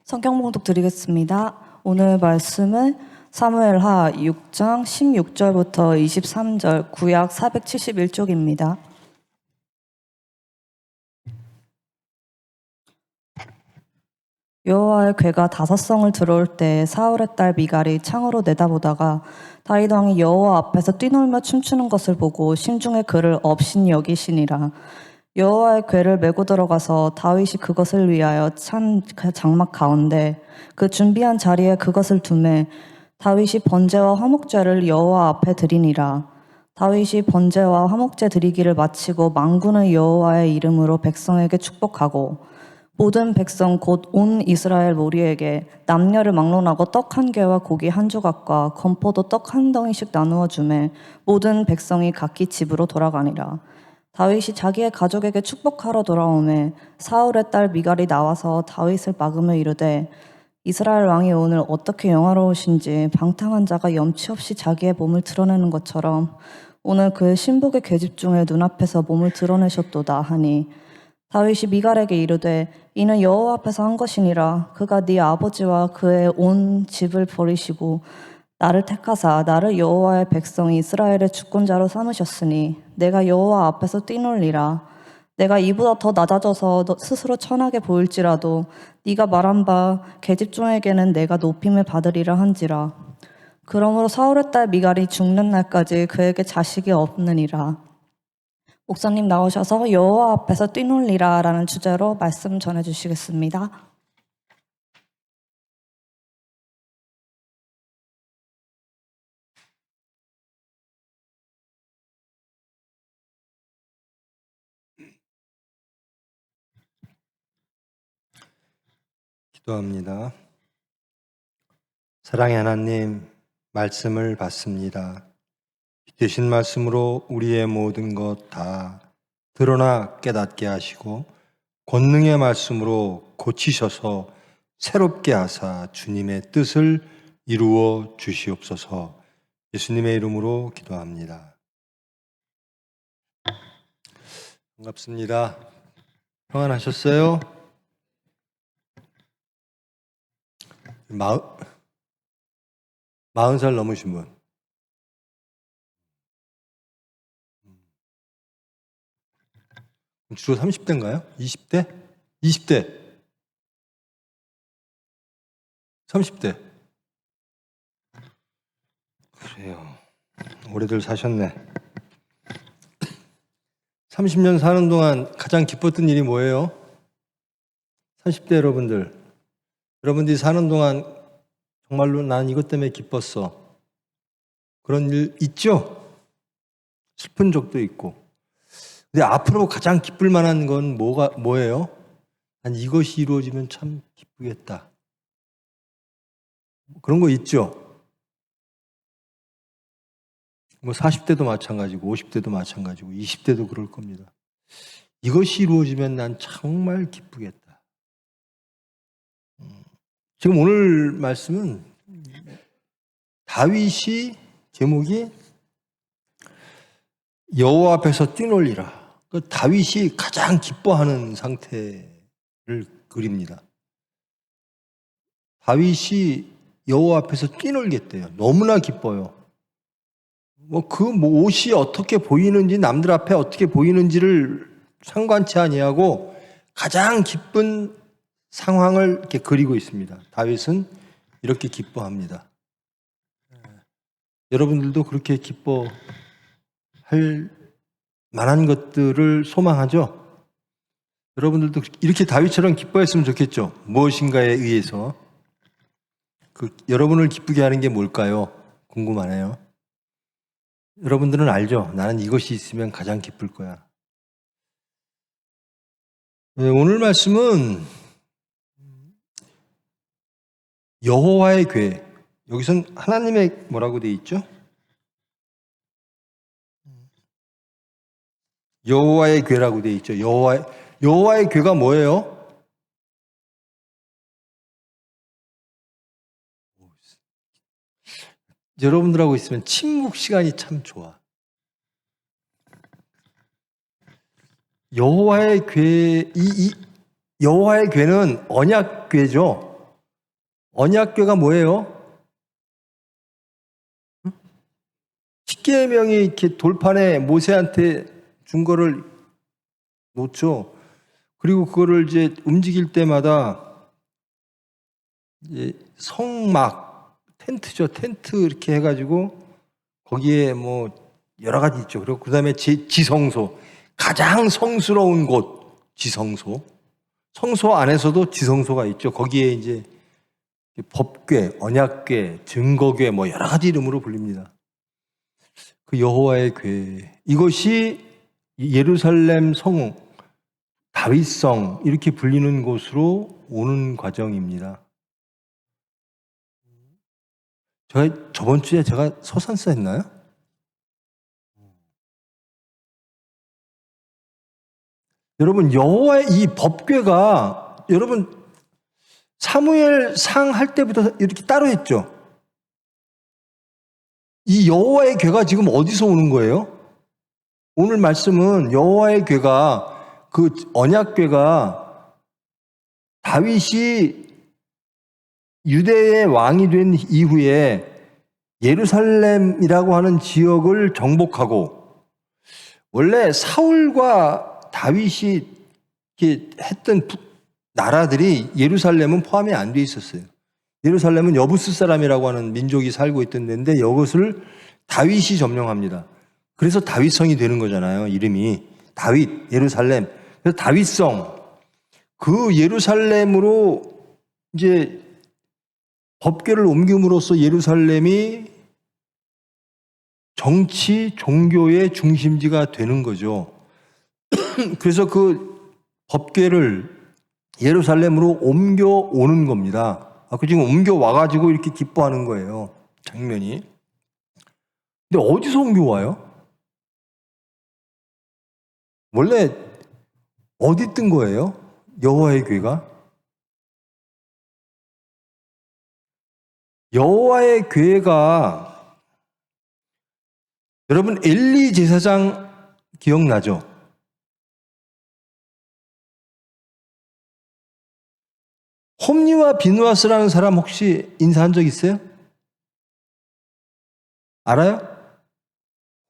성경 봉독 드리겠습니다. 오늘 말씀은 사무엘하 6장 16절부터 23절, 구약 471쪽입니다. 여호와의 궤가 다섯성을 들어올 때 사울의 딸 미갈이 창으로 내다보다가 다윗 왕이 여호와 앞에서 뛰놀며 춤추는 것을 보고 심중에 그를 업신 여기시니라. 여호와의 궤를 메고 들어가서 다윗이 그것을 위하여 찬 장막 가운데 그 준비한 자리에 그것을 두매 다윗이 번제와 화목제를 여호와 앞에 드리니라. 다윗이 번제와 화목제 드리기를 마치고 만군의 여호와의 이름으로 백성에게 축복하고 모든 백성 곧 온 이스라엘 무리에게 남녀를 막론하고 떡 한 개와 고기 한 조각과 건포도 떡 한 덩이씩 나누어 주매 모든 백성이 각기 집으로 돌아가니라. 다윗이 자기의 가족에게 축복하러 돌아오매 사울의 딸 미갈이 나와서 다윗을 막으며 이르되 이스라엘 왕이 오늘 어떻게 영화로우신지 방탕한 자가 염치 없이 자기의 몸을 드러내는 것처럼 오늘 그의 신복의 계집 중에 눈앞에서 몸을 드러내셨도다 하니 다윗이 미갈에게 이르되 이는 여호와 앞에서 한 것이니라. 그가 네 아버지와 그의 온 집을 버리시고 나를 택하사 나를 여호와의 백성 이스라엘의 주권자로 삼으셨으니 내가 여호와 앞에서 뛰놀리라. 내가 이보다 더 낮아져서 너 스스로 천하게 보일지라도 네가 말한 바 계집종에게는 내가 높임을 받으리라 한지라. 그러므로 사울의 딸 미갈이 죽는 날까지 그에게 자식이 없느니라. 목사님 나오셔서 여호와 앞에서 뛰놀리라 라는 주제로 말씀 전해주시겠습니다. 기도합니다. 사랑의 하나님, 말씀을 받습니다. 되신 말씀으로 우리의 모든 것 다 드러나 깨닫게 하시고 권능의 말씀으로 고치셔서 새롭게 하사 주님의 뜻을 이루어 주시옵소서. 예수님의 이름으로 기도합니다. 반갑습니다. 평안하셨어요? 40살 넘으신 분. 주로 30대인가요? 20대? 20대. 30대. 그래요. 오래들 사셨네. 30년 사는 동안 가장 기뻤던 일이 뭐예요? 30대 여러분들이 사는 동안 정말로 난 이것 때문에 기뻤어. 그런 일 있죠? 슬픈 적도 있고. 근데 앞으로 가장 기쁠 만한 건 뭐예요? 난 이것이 이루어지면 참 기쁘겠다. 그런 거 있죠? 40대도 마찬가지고 50대도 마찬가지고 20대도 그럴 겁니다. 이것이 이루어지면 난 정말 기쁘겠다. 지금 오늘 말씀은 다윗이 제목이 여호와 앞에서 뛰놀리라. 다윗이 가장 기뻐하는 상태를 그립니다. 다윗이 여호와 앞에서 뛰놀겠대요. 너무나 기뻐요. 옷이 어떻게 보이는지 남들 앞에 어떻게 보이는지를 상관치 아니하고 가장 기쁜 상황을 이렇게 그리고 있습니다. 다윗은 이렇게 기뻐합니다. 여러분들도 그렇게 기뻐할 만한 것들을 소망하죠? 여러분들도 이렇게 다윗처럼 기뻐했으면 좋겠죠? 무엇인가에 의해서. 여러분을 기쁘게 하는 게 뭘까요? 궁금하네요. 여러분들은 알죠? 나는 이것이 있으면 가장 기쁠 거야. 네, 오늘 말씀은 여호와의 궤. 여기선 하나님의 뭐라고 되어 있죠? 여호와의 궤라고 되어 있죠. 여호와의 궤가 뭐예요? 여러분들하고 있으면 침묵 시간이 참 좋아. 여호와의 궤는 언약 궤죠. 언약궤가 뭐예요? 십계명이 이렇게 돌판에 모세한테 준 거를 놓죠. 그리고 그거를 이제 움직일 때마다 이제 성막, 텐트죠. 텐트 이렇게 해가지고 거기에 뭐 여러 가지 있죠. 그리고 그 다음에 지성소, 가장 성스러운 곳, 지성소. 성소 안에서도 지성소가 있죠. 거기에 이제 법궤, 언약궤, 증거궤 뭐 여러 가지 이름으로 불립니다. 그 여호와의 궤, 이것이 예루살렘 성, 다윗성 이렇게 불리는 곳으로 오는 과정입니다. 제가 저번 주에 제가 서산서 했나요? 여러분, 여호와의 이 법궤가 여러분 사무엘 상 할 때부터 이렇게 따로 했죠. 이 여호와의 궤가 지금 어디서 오는 거예요? 오늘 말씀은 여호와의 궤가, 그 언약궤가 다윗이 유대의 왕이 된 이후에 예루살렘이라고 하는 지역을 정복하고, 원래 사울과 다윗이 했던 나라들이 예루살렘은 포함이 안 돼 있었어요. 예루살렘은 여부스 사람이라고 하는 민족이 살고 있던 데인데 이것을 다윗이 점령합니다. 그래서 다윗성이 되는 거잖아요. 이름이 다윗, 예루살렘. 그래서 다윗성, 그 예루살렘으로 이제 법궤를 옮김으로써 예루살렘이 정치, 종교의 중심지가 되는 거죠. 그래서 그 법궤를 예루살렘으로 옮겨오는 겁니다. 그 지금 옮겨와가지고 이렇게 기뻐하는 거예요. 장면이. 근데 어디서 옮겨와요? 원래 어디 뜬 거예요? 여호와의 궤가? 여호와의 궤가, 여러분 엘리 제사장 기억나죠? 홈리와 비누아스라는 사람 혹시 인사한 적 있어요? 알아요?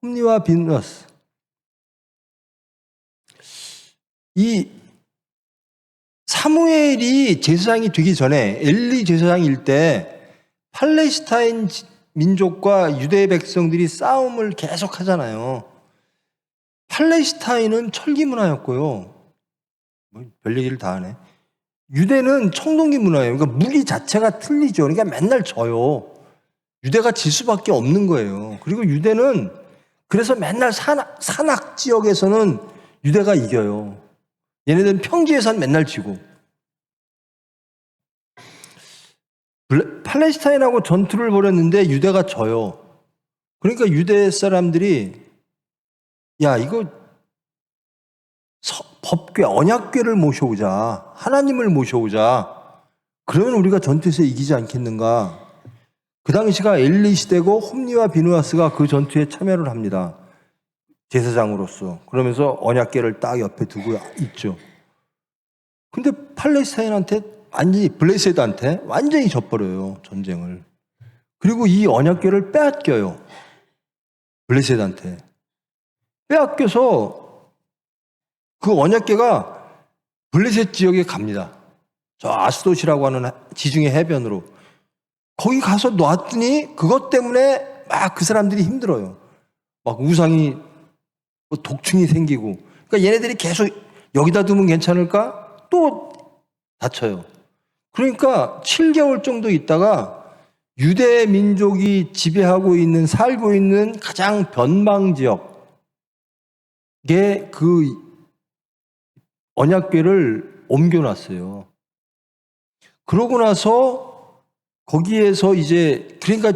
홈리와 비누아스. 이 사무엘이 제사장이 되기 전에, 엘리 제사장일 때 팔레스타인 민족과 유대 백성들이 싸움을 계속 하잖아요. 팔레스타인은 철기 문화였고요. 별 얘기를 다 하네. 유대는 청동기 문화예요. 그러니까 무기 자체가 틀리죠. 그러니까 맨날 져요. 유대가 질 수밖에 없는 거예요. 그리고 유대는 그래서 맨날 산악 지역에서는 유대가 이겨요. 얘네들은 평지에서는 맨날 지고. 팔레스타인하고 전투를 벌였는데 유대가 져요. 그러니까 유대 사람들이 야, 이거 법궤, 언약궤를 모셔오자. 하나님을 모셔오자. 그러면 우리가 전투에서 이기지 않겠는가. 그 당시가 엘리 시대고 홈리와 비누아스가 그 전투에 참여를 합니다. 제사장으로서. 그러면서 언약궤를 딱 옆에 두고 있죠. 근데 팔레스타인한테 완전히, 블레셋한테 완전히 져버려요. 전쟁을. 그리고 이 언약궤를 빼앗겨요. 블레셋한테. 빼앗겨서 그 언약궤가 블레셋 지역에 갑니다. 저 아스돗이라고 하는 지중해 해변으로. 거기 가서 놨더니 그것 때문에 막 그 사람들이 힘들어요. 막 우상이, 뭐 독충이 생기고. 그러니까 얘네들이 계속 여기다 두면 괜찮을까? 또 다쳐요. 그러니까 7개월 정도 있다가 유대 민족이 지배하고 있는, 살고 있는 가장 변방 지역에 그 언약궤를 옮겨놨어요. 그러고 나서 거기에서 이제, 그러니까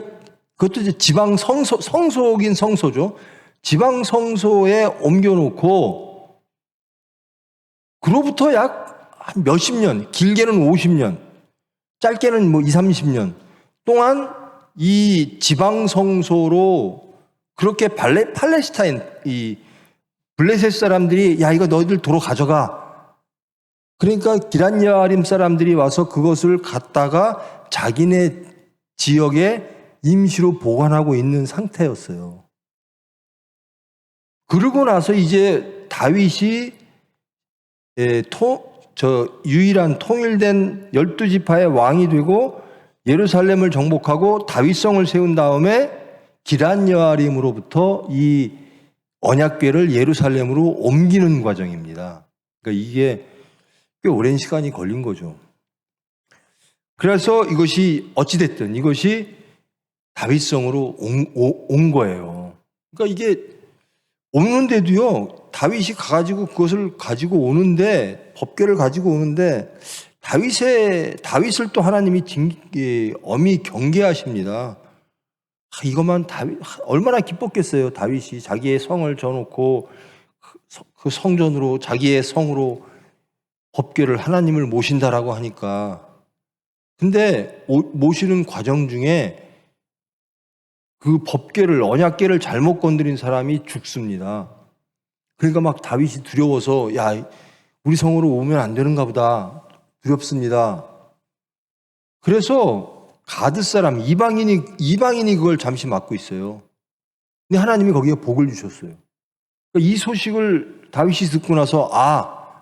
그것도 이제 지방 성소긴 성소죠. 지방 성소에 옮겨놓고 그로부터 약 한 몇십 년, 길게는 50년, 짧게는 뭐 20, 30년 동안 이 지방 성소로 그렇게 팔레스타인, 이 블레셋 사람들이 야, 이거 너희들 도로 가져가. 그러니까 기럇 여아림 사람들이 와서 그것을 갖다가 자기네 지역에 임시로 보관하고 있는 상태였어요. 그러고 나서 이제 다윗이 유일한 통일된 12지파의 왕이 되고 예루살렘을 정복하고 다윗성을 세운 다음에 기럇 여아림으로부터 이 언약궤를 예루살렘으로 옮기는 과정입니다. 그러니까 이게 꽤 오랜 시간이 걸린 거죠. 그래서 이것이 어찌됐든 이것이 다윗성으로 온 거예요. 그러니까 이게 오는데도요, 다윗이 가가지고 그것을 가지고 오는데, 법궤를 가지고 오는데, 다윗을 또 하나님이 엄히 경계하십니다. 이것만 얼마나 기뻤겠어요. 다윗이 자기의 성을 져놓고 그 성전으로, 자기의 성으로 법궤를 하나님을 모신다라고 하니까. 근데 모시는 과정 중에 그 법궤를, 언약궤를 잘못 건드린 사람이 죽습니다. 그러니까 막 다윗이 두려워서, 야, 우리 성으로 오면 안 되는가 보다. 두렵습니다. 그래서 가드 사람, 이방인이 그걸 잠시 맡고 있어요. 근데 하나님이 거기에 복을 주셨어요. 그러니까 이 소식을 다윗이 듣고 나서,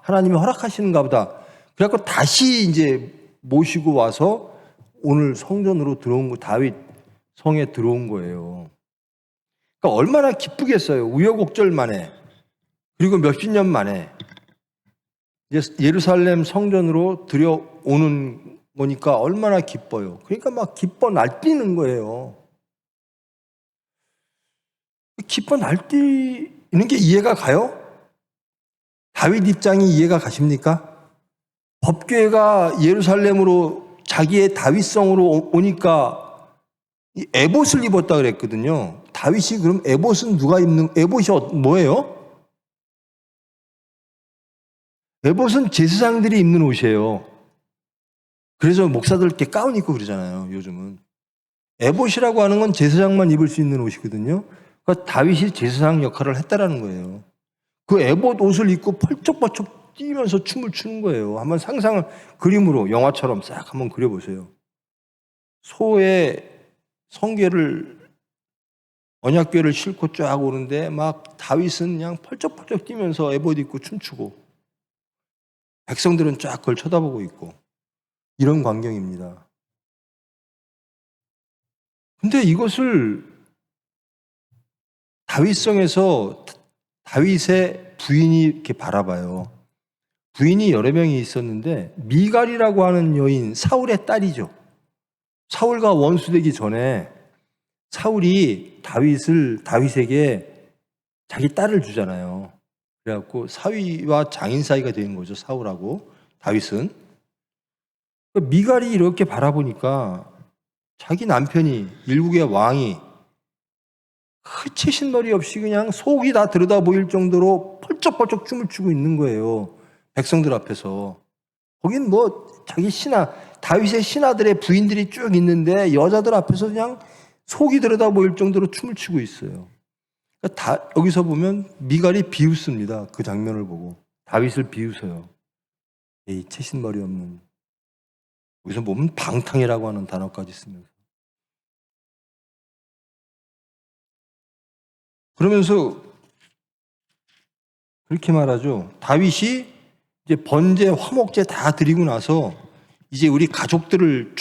하나님이 허락하시는가 보다. 그래갖고 다시 이제 모시고 와서 오늘 성전으로 들어온 거, 다윗 성에 들어온 거예요. 그러니까 얼마나 기쁘겠어요. 우여곡절 만에, 그리고 몇십 년 만에 이제 예루살렘 성전으로 들여오는 거니까 얼마나 기뻐요. 그러니까 막 기뻐 날뛰는 거예요. 기뻐 날뛰는 게 이해가 가요? 다윗 입장이 이해가 가십니까? 법궤가 예루살렘으로 자기의 다윗성으로 오니까 에봇을 입었다 그랬거든요. 다윗이 그럼 에봇은 누가 입는, 에봇이 뭐예요? 에봇은 제사장들이 입는 옷이에요. 그래서 목사들 이렇게 가운 입고 그러잖아요, 요즘은. 에봇이라고 하는 건 제사장만 입을 수 있는 옷이거든요. 그러니까 다윗이 제사장 역할을 했다라는 거예요. 그 에봇 옷을 입고 펄쩍펄쩍 뛰면서 춤을 추는 거예요. 한번 상상을 그림으로 영화처럼 싹 한번 그려보세요. 소의 성궤를, 언약궤를 싣고 쫙 오는데 막 다윗은 그냥 펄쩍펄쩍 뛰면서 에봇 입고 춤추고 백성들은 쫙 그걸 쳐다보고 있고 이런 광경입니다. 근데 이것을 다윗성에서 다윗의 부인이 이렇게 바라봐요. 부인이 여러 명이 있었는데 미갈이라고 하는 여인, 사울의 딸이죠. 사울과 원수되기 전에 사울이 다윗에게 자기 딸을 주잖아요. 그래갖고 사위와 장인 사이가 된 거죠. 사울하고 다윗은. 미갈이 이렇게 바라보니까 자기 남편이, 일국의 왕이 흩치신 머리 없이 그냥 속이 다 들여다 보일 정도로 펄쩍펄쩍 춤을 추고 있는 거예요. 백성들 앞에서. 거긴 뭐 자기 다윗의 신하들의 부인들이 쭉 있는데 여자들 앞에서 그냥 속이 들여다 보일 정도로 춤을 추고 있어요. 그러니까 여기서 보면 미갈이 비웃습니다. 그 장면을 보고. 다윗을 비웃어요. 에이, 채신머리 없는. 여기서 보면 방탕이라고 하는 단어까지 쓰면서. 그러면서 그렇게 말하죠. 다윗이 이제 번제, 화목제 다 드리고 나서 이제 우리 가족들을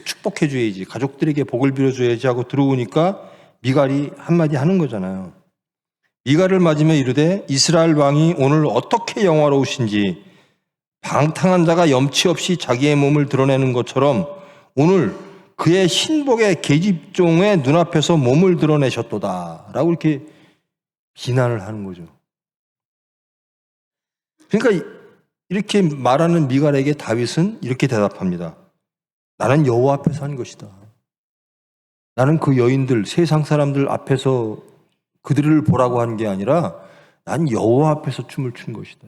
축복해줘야지, 가족들에게 복을 빌어줘야지 하고 들어오니까 미갈이 한마디 하는 거잖아요. 미갈을 맞으며 이르되 이스라엘 왕이 오늘 어떻게 영화로우신지 방탕한 자가 염치 없이 자기의 몸을 드러내는 것처럼 오늘 그의 신복의 계집종의 눈앞에서 몸을 드러내셨도다 라고 이렇게 비난을 하는 거죠. 그러니까 이렇게 말하는 미갈에게 다윗은 이렇게 대답합니다. 나는 여호와 앞에서 한 것이다. 나는 그 여인들, 세상 사람들 앞에서 그들을 보라고 한 게 아니라 난 여호와 앞에서 춤을 춘 것이다.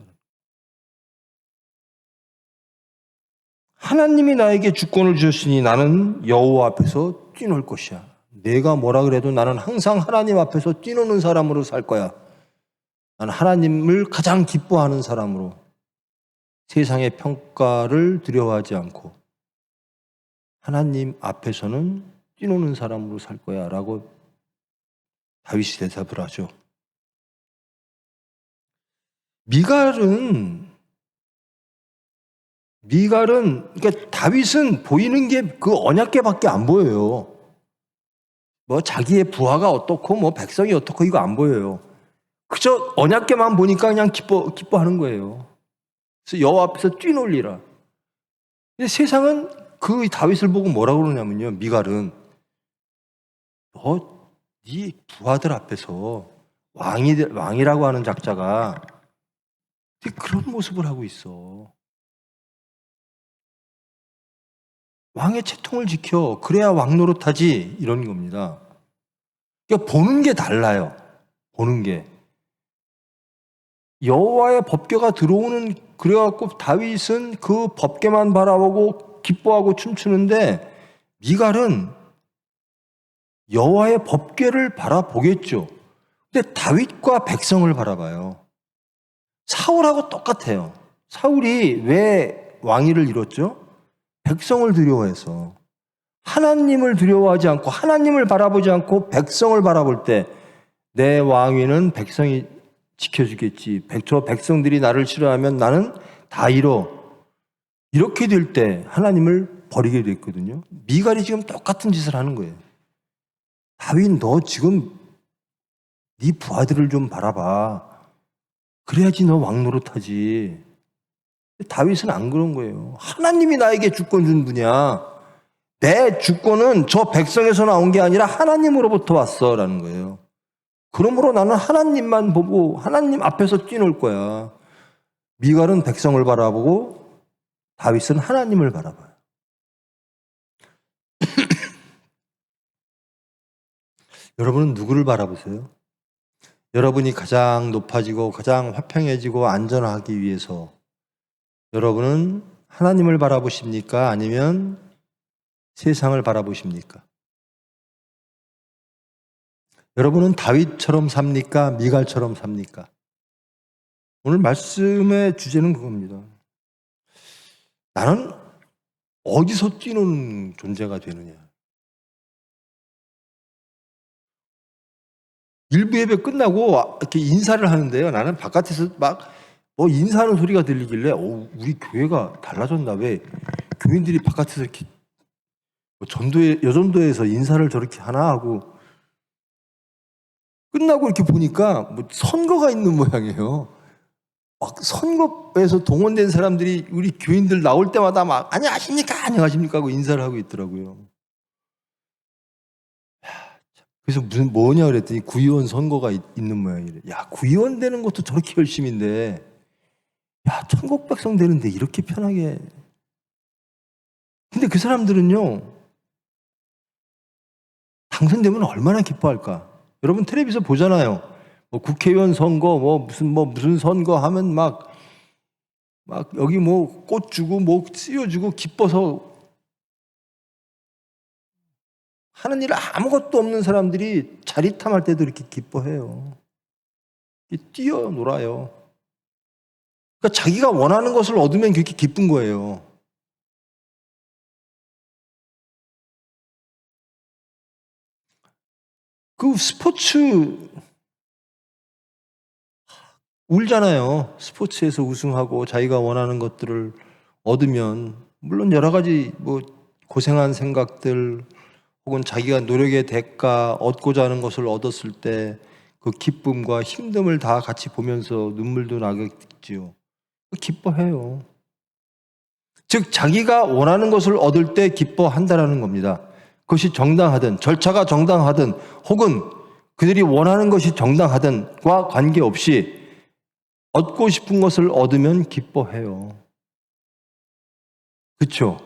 하나님이 나에게 주권을 주셨으니 나는 여호와 앞에서 뛰놀 것이야. 내가 뭐라 그래도 나는 항상 하나님 앞에서 뛰노는 사람으로 살 거야. 나는 하나님을 가장 기뻐하는 사람으로 세상의 평가를 두려워하지 않고 하나님 앞에서는 뛰노는 사람으로 살 거야 라고 다윗이 대답을 하죠. 미갈은 그러니까 다윗은 보이는 게 그 언약궤밖에 안 보여요. 뭐 자기의 부하가 어떻고 뭐 백성이 어떻고 이거 안 보여요. 그저 언약궤만 보니까 그냥 기뻐하는 거예요. 그래서 여호와 앞에서 뛰놀리라. 근데 세상은 그 다윗을 보고 뭐라고 그러냐면요. 미갈은 너 네 부하들 앞에서 왕이라고 하는 작자가 그런 모습을 하고 있어. 왕의 채통을 지켜. 그래야 왕 노릇하지. 이런 겁니다. 그러니까 보는 게 달라요. 보는 게. 여호와의 법궤가 들어오는 그래갖고 다윗은 그 법궤만 바라보고 기뻐하고 춤추는데 미갈은 여호와의 법궤를 바라보겠죠. 근데 다윗과 백성을 바라봐요. 사울하고 똑같아요. 사울이 왜 왕위를 잃었죠? 백성을 두려워해서. 하나님을 두려워하지 않고 하나님을 바라보지 않고 백성을 바라볼 때 내 왕위는 백성이 지켜주겠지. 저 백성들이 나를 싫어하면 나는 다 잃어. 이렇게 될 때 하나님을 버리게 됐거든요. 미갈이 지금 똑같은 짓을 하는 거예요. 다윗 너 지금 네 부하들을 좀 바라봐. 그래야지 너 왕 노릇하지. 다윗은 안 그런 거예요. 하나님이 나에게 주권 준 분이야. 내 주권은 저 백성에서 나온 게 아니라 하나님으로부터 왔어라는 거예요. 그러므로 나는 하나님만 보고 하나님 앞에서 뛰놀 거야. 미갈은 백성을 바라보고 다윗은 하나님을 바라봐요. 여러분은 누구를 바라보세요? 여러분이 가장 높아지고 가장 화평해지고 안전하기 위해서 여러분은 하나님을 바라보십니까? 아니면 세상을 바라보십니까? 여러분은 다윗처럼 삽니까? 미갈처럼 삽니까? 오늘 말씀의 주제는 그겁니다. 나는 어디서 뛰노는 존재가 되느냐? 일부 예배 끝나고 이렇게 인사를 하는데요. 나는 바깥에서 막 뭐 인사하는 소리가 들리길래 우리 교회가 달라졌나? 왜 교인들이 바깥에서 이렇게 여전도에서 인사를 저렇게 하나 하고 끝나고 이렇게 보니까 뭐 선거가 있는 모양이에요. 막 선거에서 동원된 사람들이 우리 교인들 나올 때마다 막 안녕하십니까 하고 인사를 하고 있더라고요. 그래서 무슨 뭐냐 그랬더니 구의원 선거가 있는 모양이래. 야, 구의원 되는 것도 저렇게 열심인데 야, 천국 백성 되는데 이렇게 편하게. 근데 그 사람들은요, 당선되면 얼마나 기뻐할까? 여러분 텔레비전 보잖아요. 뭐 국회의원 선거, 무슨 선거 하면 막 여기 뭐 꽃 주고 뭐 씌워주고 기뻐서 하는 일 아무것도 없는 사람들이 자리탐할 때도 이렇게 기뻐해요. 뛰어놀아요. 그러니까 자기가 원하는 것을 얻으면 그렇게 기쁜 거예요. 그 스포츠 울잖아요. 스포츠에서 우승하고 자기가 원하는 것들을 얻으면 물론 여러 가지 뭐 고생한 생각들 혹은 자기가 노력의 대가 얻고자 하는 것을 얻었을 때 그 기쁨과 힘듦을 다 같이 보면서 눈물도 나겠지요. 기뻐해요. 즉 자기가 원하는 것을 얻을 때 기뻐한다라는 겁니다. 그것이 정당하든 절차가 정당하든 혹은 그들이 원하는 것이 정당하든과 관계없이 얻고 싶은 것을 얻으면 기뻐해요. 그렇죠?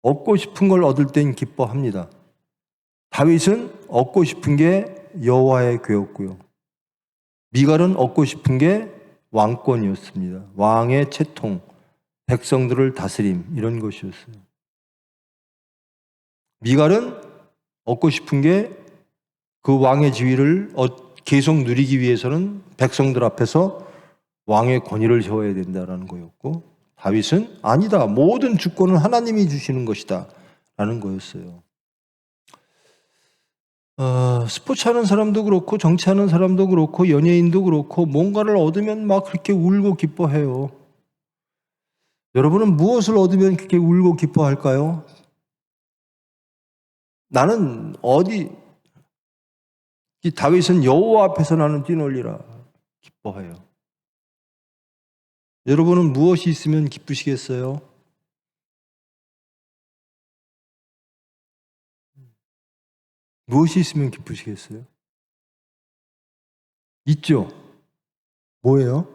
얻고 싶은 걸 얻을 땐 기뻐합니다. 다윗은 얻고 싶은 게 여호와의 궤였고요. 미갈은 얻고 싶은 게 왕권이었습니다. 왕의 채통, 백성들을 다스림 이런 것이었어요. 미갈은 얻고 싶은 게 그 왕의 지위를 계속 누리기 위해서는 백성들 앞에서 왕의 권위를 세워야 된다는 거였고 다윗은 아니다. 모든 주권은 하나님이 주시는 것이다. 라는 거였어요. 스포츠 하는 사람도 그렇고 정치하는 사람도 그렇고 연예인도 그렇고 뭔가를 얻으면 막 그렇게 울고 기뻐해요. 여러분은 무엇을 얻으면 그렇게 울고 기뻐할까요? 나는 이 다윗은 여호와 앞에서 나는 뛰놀리라 기뻐해요. 여러분은 무엇이 있으면 기쁘시겠어요? 무엇이 있으면 기쁘시겠어요? 있죠? 뭐예요?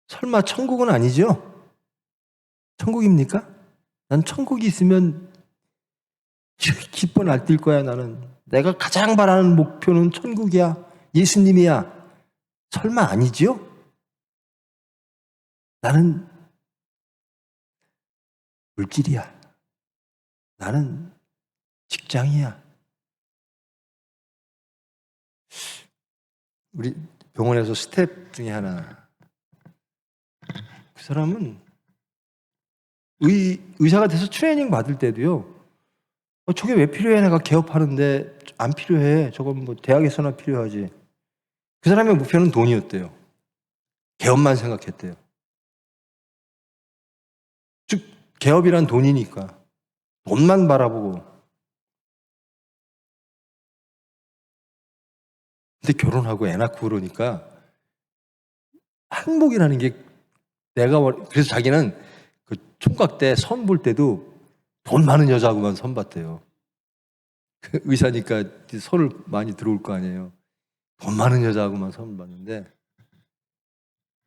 설마 천국은 아니죠? 천국입니까? 난 천국이 있으면 기뻐 날뛸 거야, 나는. 내가 가장 바라는 목표는 천국이야. 예수님이야. 설마 아니지요? 나는 물질이야. 나는 직장이야. 우리 병원에서 스텝 중에 하나. 그 사람은 의사가 돼서 트레이닝 받을 때도요. 저게 왜 필요해? 내가 개업하는데 안 필요해. 저건 뭐 대학에서나 필요하지. 그 사람의 목표는 돈이었대요. 개업만 생각했대요. 즉 개업이란 돈이니까 돈만 바라보고. 근데 결혼하고 애 낳고 그러니까 행복이라는 게 그래서 자기는 그 총각 때 선 볼 때도 돈 많은 여자하고만 선 봤대요. 의사니까 선을 많이 들어올 거 아니에요. 돈 많은 여자하고만 선 봤는데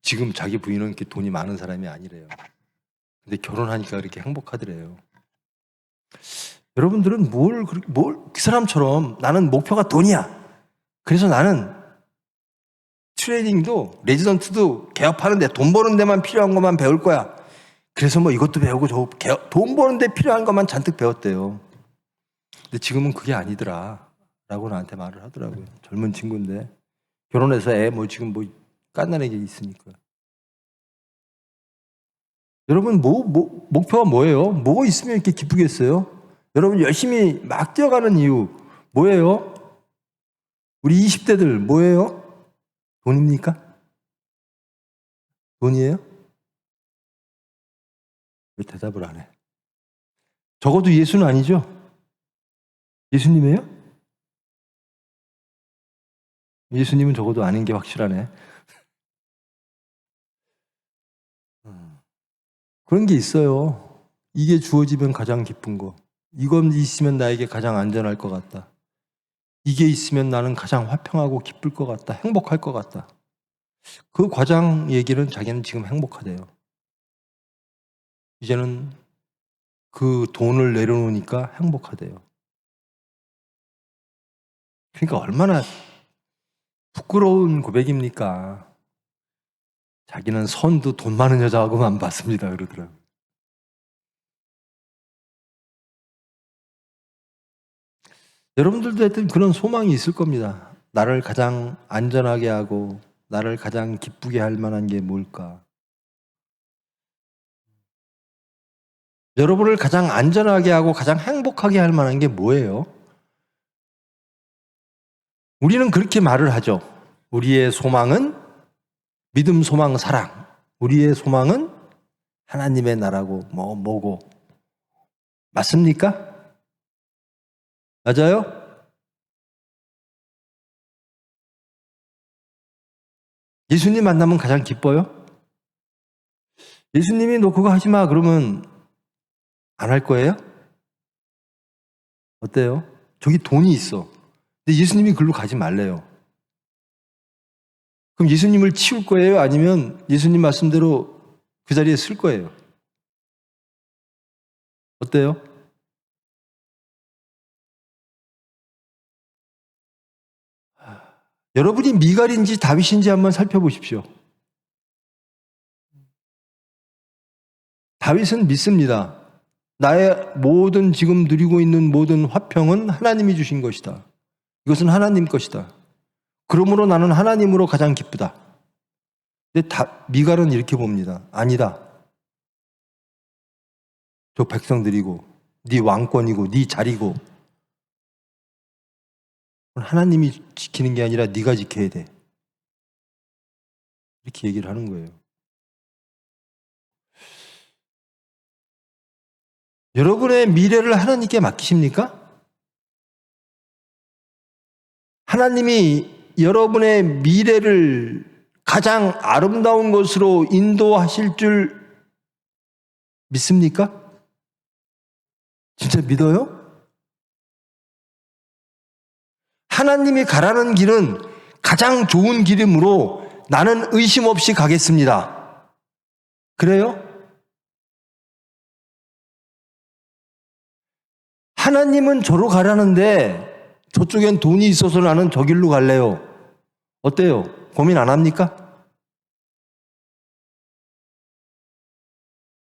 지금 자기 부인은 이렇게 돈이 많은 사람이 아니래요. 근데 결혼하니까 그렇게 행복하더래요. 여러분들은 그 사람처럼 나는 목표가 돈이야. 그래서 나는 트레이닝도 레지던트도 개업하는데 돈 버는 데만 필요한 것만 배울 거야. 그래서 뭐 이것도 배우고 돈 버는 데 필요한 것만 잔뜩 배웠대요. 근데 지금은 그게 아니더라 라고 나한테 말을 하더라고요. 젊은 친구인데 결혼해서 애 뭐 지금 뭐 깐난애기 있으니까. 여러분 목표가 뭐예요? 뭐가 있으면 이렇게 기쁘겠어요? 여러분 열심히 막 뛰어가는 이유 뭐예요? 우리 20대들 뭐예요? 돈입니까? 돈이에요? 왜 대답을 안 해? 적어도 예수는 아니죠? 예수님이에요? 예수님은 적어도 아닌 게 확실하네. 그런 게 있어요. 이게 주어지면 가장 기쁜 거. 이건 있으면 나에게 가장 안전할 것 같다. 이게 있으면 나는 가장 화평하고 기쁠 것 같다. 행복할 것 같다. 그 과장 얘기는 자기는 지금 행복하대요. 이제는 그 돈을 내려놓으니까 행복하대요. 그러니까 얼마나 부끄러운 고백입니까? 자기는 선도 돈 많은 여자하고만 봤습니다. 그러더라고요. 여러분들도 하여튼 그런 소망이 있을 겁니다. 나를 가장 안전하게 하고 나를 가장 기쁘게 할 만한 게 뭘까? 여러분을 가장 안전하게 하고 가장 행복하게 할 만한 게 뭐예요? 우리는 그렇게 말을 하죠. 우리의 소망은 믿음, 소망, 사랑. 우리의 소망은 하나님의 나라고 뭐고. 맞습니까? 맞아요? 예수님 만나면 가장 기뻐요? 예수님이 너 그거 하지 마 그러면 안 할 거예요? 어때요? 저기 돈이 있어. 근데 예수님이 글로 가지 말래요. 그럼 예수님을 치울 거예요? 아니면 예수님 말씀대로 그 자리에 쓸 거예요? 어때요? 여러분이 미갈인지 다윗인지 한번 살펴보십시오. 다윗은 믿습니다. 나의 모든 지금 누리고 있는 모든 화평은 하나님이 주신 것이다. 이것은 하나님 것이다. 그러므로 나는 하나님으로 가장 기쁘다. 근데 미갈은 이렇게 봅니다. 아니다. 저 백성들이고 네 왕권이고 네 자리고 하나님이 지키는 게 아니라 네가 지켜야 돼. 이렇게 얘기를 하는 거예요. 여러분의 미래를 하나님께 맡기십니까? 하나님이 여러분의 미래를 가장 아름다운 것으로 인도하실 줄 믿습니까? 진짜 믿어요? 하나님이 가라는 길은 가장 좋은 길이므로 나는 의심 없이 가겠습니다. 그래요? 하나님은 저로 가라는데 저쪽엔 돈이 있어서 나는 저 길로 갈래요. 어때요? 고민 안 합니까?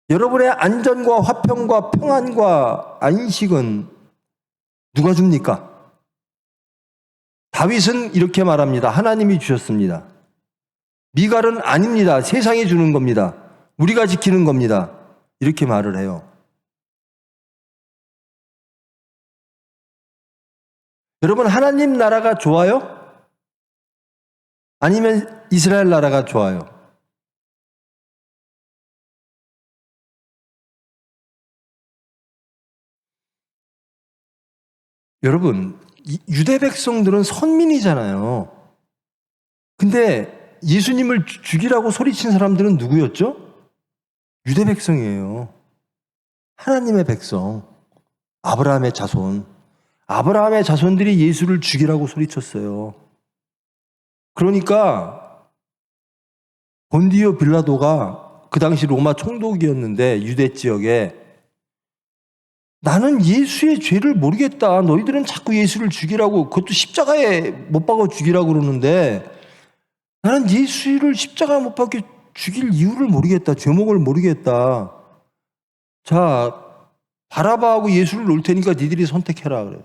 여러분의 안전과 화평과 평안과 안식은 누가 줍니까? 다윗은 이렇게 말합니다. 하나님이 주셨습니다. 미갈은 아닙니다. 세상이 주는 겁니다. 우리가 지키는 겁니다. 이렇게 말을 해요. 여러분, 하나님 나라가 좋아요? 아니면 이스라엘 나라가 좋아요? 여러분, 유대 백성들은 선민이잖아요. 근데 예수님을 죽이라고 소리친 사람들은 누구였죠? 유대 백성이에요. 하나님의 백성, 아브라함의 자손. 아브라함의 자손들이 예수를 죽이라고 소리쳤어요. 그러니까 본디오 빌라도가 그 당시 로마 총독이었는데 유대 지역에 나는 예수의 죄를 모르겠다. 너희들은 자꾸 예수를 죽이라고, 그것도 십자가에 못 박아 죽이라고 그러는데 나는 예수를 십자가에 못 박혀 죽일 이유를 모르겠다. 죄목을 모르겠다. 자, 바라바하고 예수를 놓을 테니까 니들이 선택해라 그래요.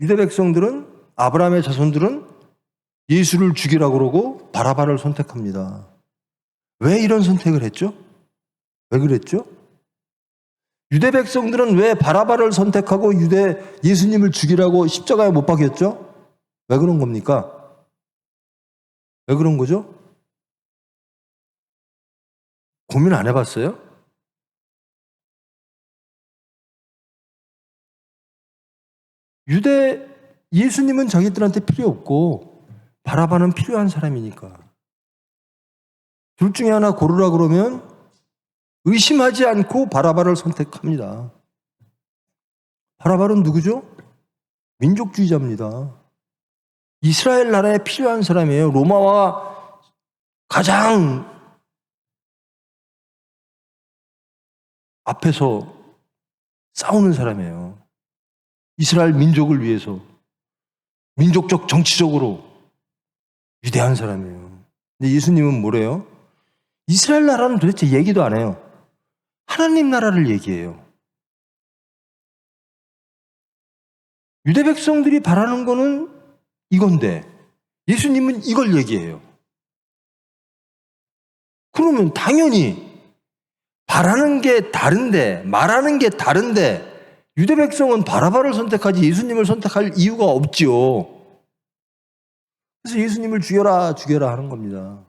유대 백성들은, 아브라함의 자손들은 예수를 죽이라고 그러고 바라바를 선택합니다. 왜 이런 선택을 했죠? 왜 그랬죠? 유대 백성들은 왜 바라바를 선택하고 예수님을 죽이라고 십자가에 못 박였죠? 왜 그런 겁니까? 왜 그런 거죠? 고민 안 해봤어요? 예수님은 자기들한테 필요 없고 바라바는 필요한 사람이니까. 둘 중에 하나 고르라 그러면 의심하지 않고 바라바를 선택합니다. 바라바는 누구죠? 민족주의자입니다. 이스라엘 나라에 필요한 사람이에요. 로마와 가장 앞에서 싸우는 사람이에요. 이스라엘 민족을 위해서 민족적 정치적으로 위대한 사람이에요. 근데 예수님은 뭐래요? 이스라엘 나라는 도대체 얘기도 안 해요. 하나님 나라를 얘기해요. 유대 백성들이 바라는 거는 이건데 예수님은 이걸 얘기해요. 그러면 당연히 바라는 게 다른데, 말하는 게 다른데 유대 백성은 바라바를 선택하지 예수님을 선택할 이유가 없지요. 그래서 예수님을 죽여라 하는 겁니다.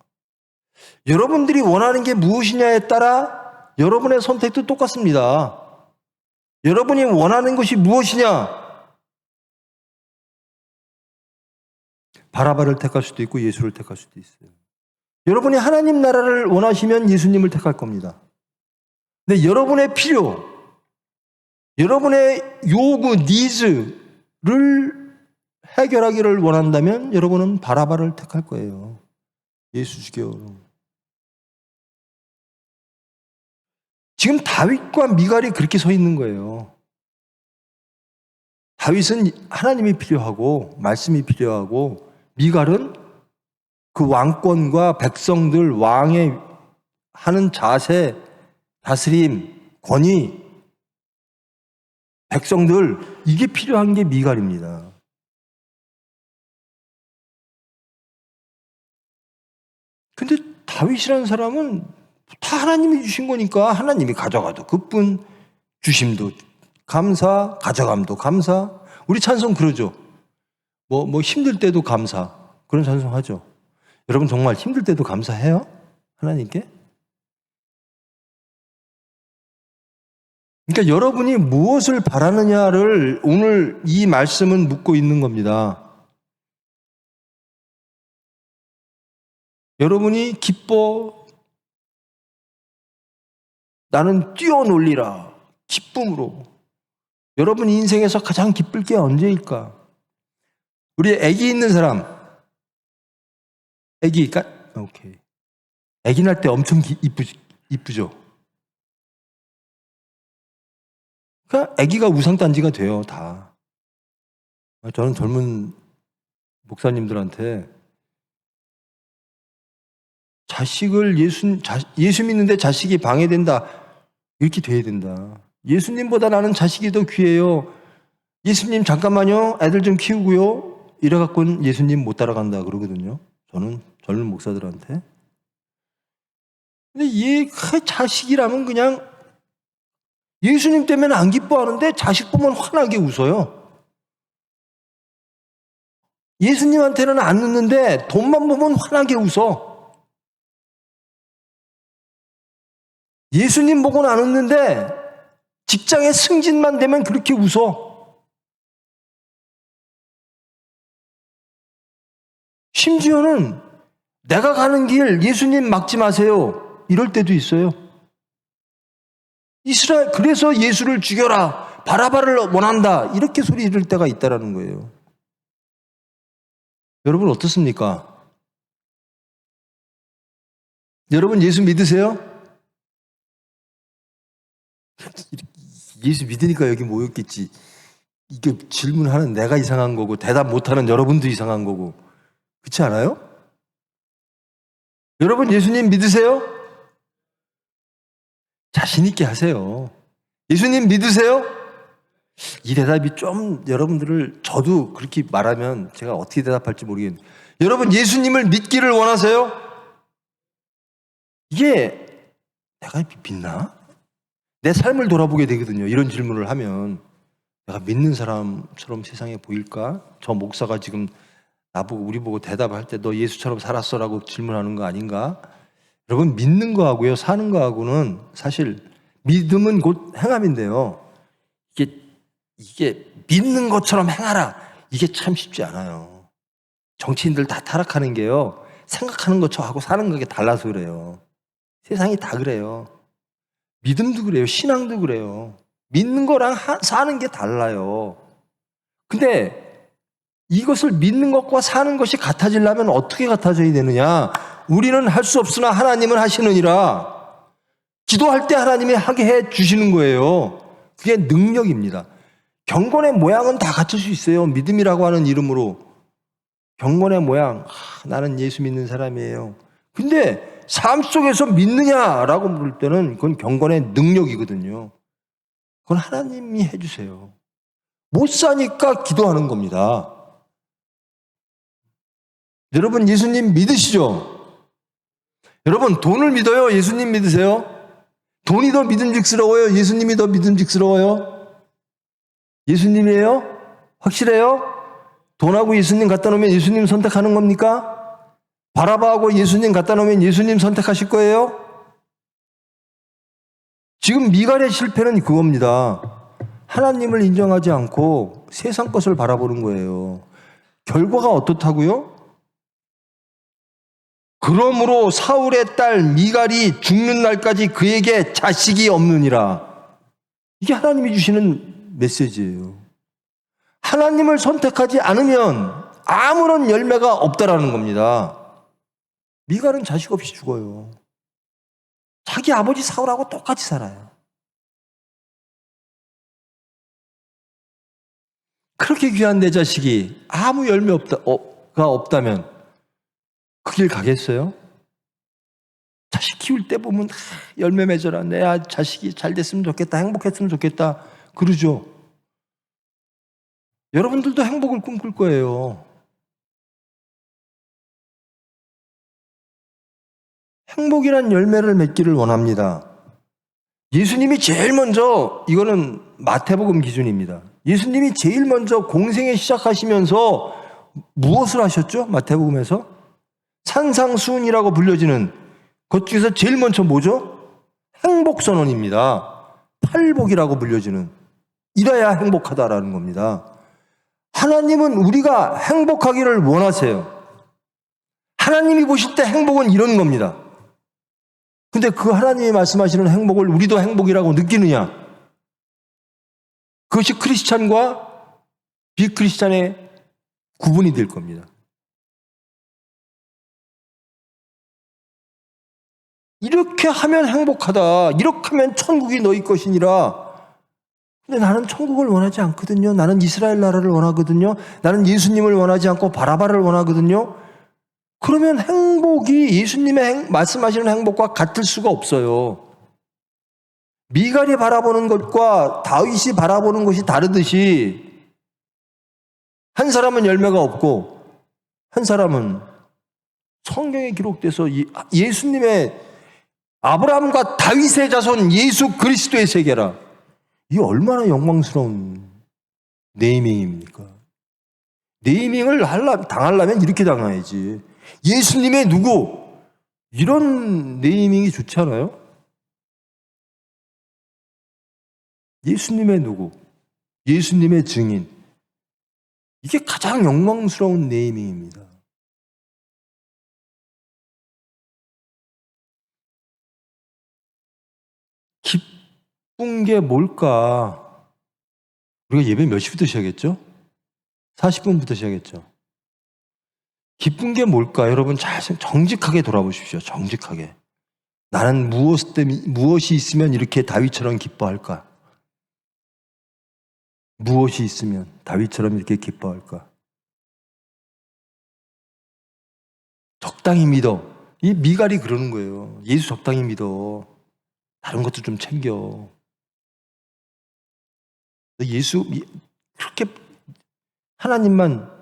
여러분들이 원하는 게 무엇이냐에 따라 여러분의 선택도 똑같습니다. 여러분이 원하는 것이 무엇이냐? 바라바를 택할 수도 있고 예수를 택할 수도 있어요. 여러분이 하나님 나라를 원하시면 예수님을 택할 겁니다. 근데 여러분의 필요, 여러분의 요구, 니즈를 해결하기를 원한다면 여러분은 바라바를 택할 거예요. 예수 죽여. 지금 다윗과 미갈이 그렇게 서 있는 거예요. 다윗은 하나님이 필요하고 말씀이 필요하고 미갈은 그 왕권과 백성들 왕의 하는 자세, 다스림, 권위, 백성들 이게 필요한 게 미갈입니다. 근데 다윗이라는 사람은 다 하나님이 주신 거니까 하나님이 가져가도 그뿐, 주심도 감사, 가져감도 감사. 우리 찬송 그러죠. 뭐 힘들 때도 감사. 그런 찬송 하죠. 여러분 정말 힘들 때도 감사해요? 하나님께? 그러니까 여러분이 무엇을 바라느냐를 오늘 이 말씀은 묻고 있는 겁니다. 여러분이 기뻐, 나는 뛰어놀리라, 기쁨으로. 여러분 인생에서 가장 기쁠 게 언제일까? 우리 아기 있는 사람, 오케이. 아기 날 때 엄청 이쁘죠? 그러니까 아기가 우상단지가 돼요, 다. 저는 젊은 목사님들한테 자식을 예수 믿는데 자식이 방해된다. 이렇게 돼야 된다. 예수님보다 나는 자식이 더 귀해요. 예수님 잠깐만요. 애들 좀 키우고요. 이래갖고는 예수님 못 따라간다 그러거든요. 저는 젊은 목사들한테. 근데 얘 자식이라면 그냥 예수님 때문에 안 기뻐하는데 자식 보면 환하게 웃어요. 예수님한테는 안 웃는데 돈만 보면 환하게 웃어. 예수님 보고는 안 웃는데 직장의 승진만 되면 그렇게 웃어. 심지어는 내가 가는 길 예수님 막지 마세요. 이럴 때도 있어요. 그래서 예수를 죽여라. 바라바를 원한다. 이렇게 소리 지를 때가 있다라는 거예요. 여러분 어떻습니까? 여러분 예수 믿으세요? 예수 믿으니까 여기 모였겠지. 이게 질문하는 내가 이상한 거고 대답 못하는 여러분도 이상한 거고 그렇지 않아요? 여러분 예수님 믿으세요? 자신 있게 하세요. 예수님 믿으세요? 이 대답이 좀 여러분들을 저도 그렇게 말하면 제가 어떻게 대답할지 모르겠는데 여러분 예수님을 믿기를 원하세요? 이게 내가 믿나? 내 삶을 돌아보게 되거든요. 이런 질문을 하면 내가 믿는 사람처럼 세상에 보일까? 저 목사가 지금 나보고 우리 보고 대답할 때 너 예수처럼 살았어라고 질문하는 거 아닌가? 여러분 믿는 거하고요 사는 거하고는 사실 믿음은 곧 행함인데요. 이게 믿는 것처럼 행하라. 이게 참 쉽지 않아요. 정치인들 다 타락하는 게요. 생각하는 것하고 사는 게 달라서 그래요. 세상이 다 그래요. 믿음도 그래요. 신앙도 그래요. 믿는 거랑 사는 게 달라요. 근데 이것을 믿는 것과 사는 것이 같아지려면 어떻게 같아져야 되느냐? 우리는 할 수 없으나 하나님은 하시느니라. 기도할 때 하나님이 하게 해 주시는 거예요. 그게 능력입니다. 경건의 모양은 다 갖출 수 있어요. 믿음이라고 하는 이름으로. 경건의 모양, 나는 예수 믿는 사람이에요. 근데 삶 속에서 믿느냐라고 물을 때는 그건 경건의 능력이거든요. 그건 하나님이 해주세요. 못 사니까 기도하는 겁니다. 여러분 예수님 믿으시죠? 여러분 돈을 믿어요? 예수님 믿으세요? 돈이 더 믿음직스러워요? 예수님이 더 믿음직스러워요? 예수님이에요? 확실해요? 돈하고 예수님 갖다 놓으면 예수님 선택하는 겁니까? 바라바하고 예수님 갖다 놓으면 예수님 선택하실 거예요? 지금 미갈의 실패는 그겁니다. 하나님을 인정하지 않고 세상 것을 바라보는 거예요. 결과가 어떻다고요? 그러므로 사울의 딸 미갈이 죽는 날까지 그에게 자식이 없느니라. 이게 하나님이 주시는 메시지예요. 하나님을 선택하지 않으면 아무런 열매가 없다라는 겁니다. 미갈은 자식 없이 죽어요. 자기 아버지 사울하고 똑같이 살아요. 그렇게 귀한 내 자식이 아무 열매가 없다면 그 길 가겠어요? 자식 키울 때 보면 열매 맺어라. 내 자식이 잘 됐으면 좋겠다. 행복했으면 좋겠다. 그러죠. 여러분들도 행복을 꿈꿀 거예요. 행복이란 열매를 맺기를 원합니다. 예수님이 제일 먼저, 이거는 마태복음 기준입니다. 예수님이 제일 먼저 공생애 시작하시면서 무엇을 하셨죠? 마태복음에서 산상수훈이라고 불려지는 것 중에서 제일 먼저 뭐죠? 행복선언입니다. 팔복이라고 불려지는, 이래야 행복하다라는 겁니다. 하나님은 우리가 행복하기를 원하세요. 하나님이 보실 때 행복은 이런 겁니다. 근데 그 하나님이 말씀하시는 행복을 우리도 행복이라고 느끼느냐? 그것이 크리스찬과 비크리스찬의 구분이 될 겁니다. 이렇게 하면 행복하다. 이렇게 하면 천국이 너희 것이니라. 근데 나는 천국을 원하지 않거든요. 나는 이스라엘 나라를 원하거든요. 나는 예수님을 원하지 않고 바라바를 원하거든요. 그러면 행복이 예수님의 말씀하시는 행복과 같을 수가 없어요. 미갈이 바라보는 것과 다윗이 바라보는 것이 다르듯이 한 사람은 열매가 없고 한 사람은 성경에 기록돼서 예수님의 아브라함과 다윗의 자손 예수 그리스도의 세계라. 이게 얼마나 영광스러운 네이밍입니까? 네이밍을 당하려면 이렇게 당해야지. 예수님의 누구? 이런 네이밍이 좋지 않아요? 예수님의 누구? 예수님의 증인. 이게 가장 영광스러운 네이밍입니다. 기쁜 게 뭘까? 우리가 예배 몇 시부터 시작했죠? 40분부터 시작했죠. 기쁜 게 뭘까? 여러분 잘 정직하게 돌아보십시오. 정직하게. 나는 무엇이 있으면 이렇게 다윗처럼 기뻐할까? 무엇이 있으면 다윗처럼 이렇게 기뻐할까? 적당히 믿어. 이 미갈이 그러는 거예요. 예수 적당히 믿어. 다른 것도 좀 챙겨. 예수 그렇게 하나님만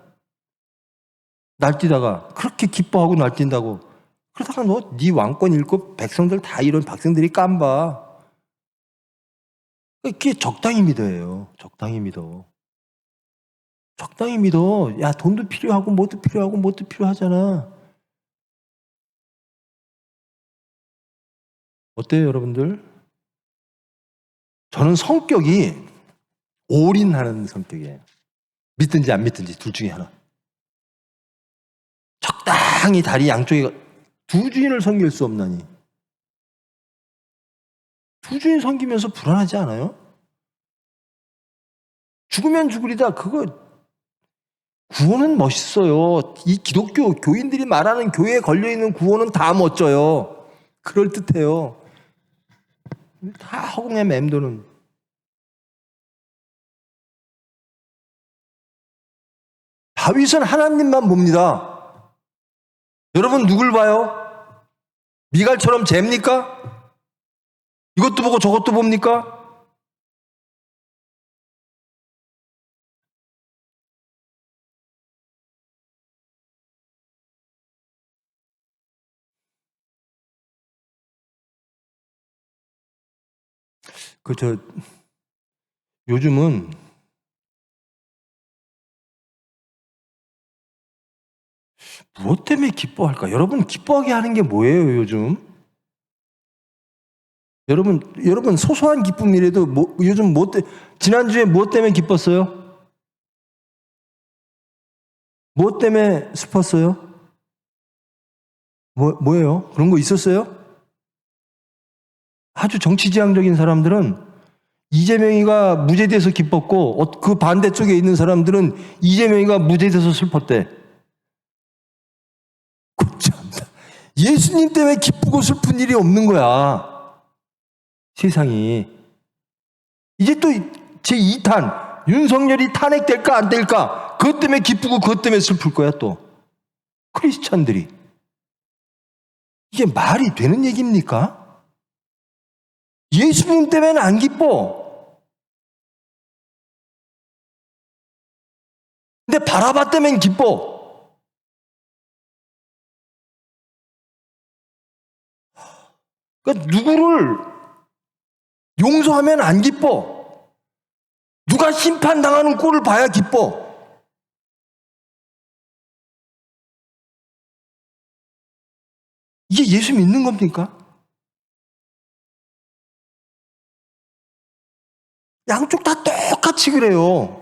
날뛰다가 그렇게 기뻐하고 날뛴다고 그러다가 너 네 왕권 잃고 백성들 다 이런 백성들이 깜봐. 그게 적당히 믿어예요. 적당히 믿어. 적당히 믿어. 야, 돈도 필요하고 뭐도 필요하고 뭐도 필요하잖아. 어때요, 여러분들? 저는 성격이 올인하는 성격이에요. 믿든지 안 믿든지 둘 중에 하나. 적당히 다리 양쪽에 두 주인을 섬길 수 없나니. 두 주인 섬기면서 불안하지 않아요? 죽으면 죽으리다. 그거 구원은 멋있어요. 이 기독교 교인들이 말하는 교회에 걸려있는 구원은 다 멋져요. 그럴듯해요. 다 허공에 맴도는. 다윗은 하나님만 봅니다. 여러분 누굴 봐요? 미갈처럼 잽니까? 이것도 보고 저것도 봅니까? 요즘은 무엇 때문에 기뻐할까? 여러분 기뻐하게 하는 게 뭐예요, 요즘? 여러분 소소한 기쁨이라도 요즘 지난주에 무엇 때문에 기뻤어요? 무엇 때문에 슬펐어요? 뭐예요? 그런 거 있었어요? 아주 정치지향적인 사람들은 이재명이가 무죄돼서 기뻤고 그 반대쪽에 있는 사람들은 이재명이가 무죄돼서 슬펐대. 참다. 예수님 때문에 기쁘고 슬픈 일이 없는 거야. 세상이. 이제 또 제2탄 윤석열이 탄핵될까 안 될까 그것 때문에 기쁘고 그것 때문에 슬플 거야 또. 크리스찬들이. 이게 말이 되는 얘기입니까? 예수님 때문에는 안 기뻐. 근데 바라바 때문엔 기뻐. 그러니까 누구를 용서하면 안 기뻐. 누가 심판당하는 꼴을 봐야 기뻐. 이게 예수 믿는 겁니까? 양쪽 다 똑같이 그래요.